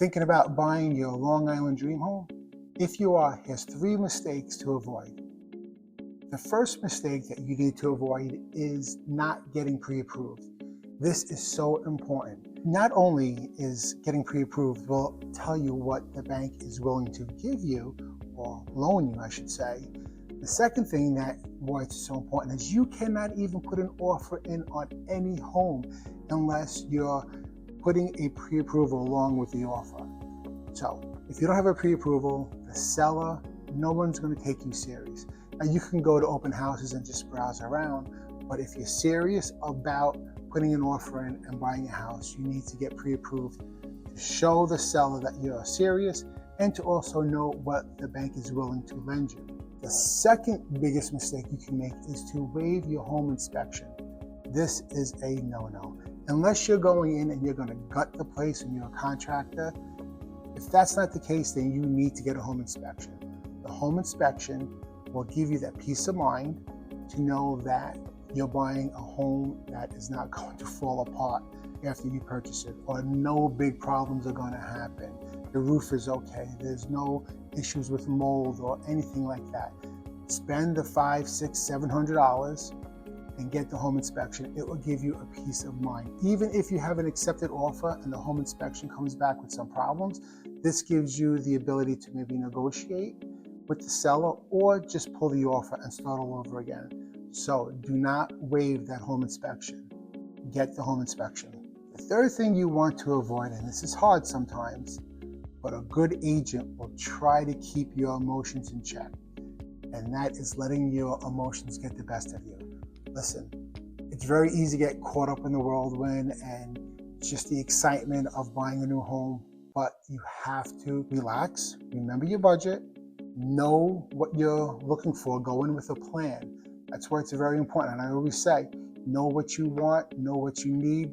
Thinking about buying your Long Island dream home? If you are, here's 3 mistakes to avoid. The first mistake that you need to avoid is not getting pre-approved. This is so important. Not only is getting pre-approved will tell you what the bank is willing to give you, or loan you, I should say. The second thing why it's so important is you cannot even put an offer in on any home unless you're putting a pre-approval along with the offer. So if you don't have a pre-approval, the seller, no one's going to take you serious. Now you can go to open houses and just browse around, but if you're serious about putting an offer in and buying a house, you need to get pre-approved to show the seller that you're serious and to also know what the bank is willing to lend you. The second biggest mistake you can make is to waive your home inspection. This is a no-no. Unless you're going in and you're going to gut the place and you're a contractor, if that's not the case, then you need to get a home inspection. The home inspection will give you that peace of mind to know that you're buying a home that is not going to fall apart after you purchase it, or no big problems are going to happen. The roof is okay. There's no issues with mold or anything like that. Spend the $500, $600, $700 and get the home inspection. It will give you a peace of mind. Even if you have an accepted offer and the home inspection comes back with some problems, this gives you the ability to maybe negotiate with the seller or just pull the offer and start all over again. So do not waive that home inspection. Get the home inspection. The third thing you want to avoid, and this is hard sometimes, but a good agent will try to keep your emotions in check, and that is letting your emotions get the best of you. Listen, it's very easy to get caught up in the whirlwind and just the excitement of buying a new home, but you have to relax, remember your budget, know what you're looking for, go in with a plan. That's why it's very important. And I always say, know what you want, know what you need,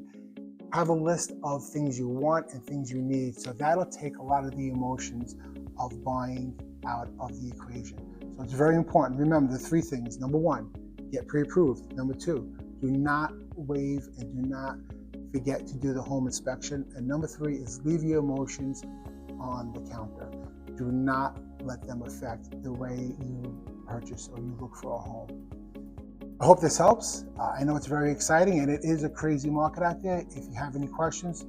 have a list of things you want and things you need. So that'll take a lot of the emotions of buying out of the equation. So it's very important. Remember the 3 things. Number 1, get pre-approved. Number 2, do not waive and do not forget to do the home inspection. And number 3 is leave your emotions on the counter. Do not let them affect the way you purchase or you look for a home. I hope this helps. I know it's very exciting and it is a crazy market out there. If you have any questions,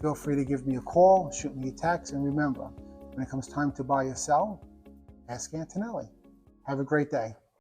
feel free to give me a call, shoot me a text, and remember, when it comes time to buy or sell, ask Antonelli. Have a great day.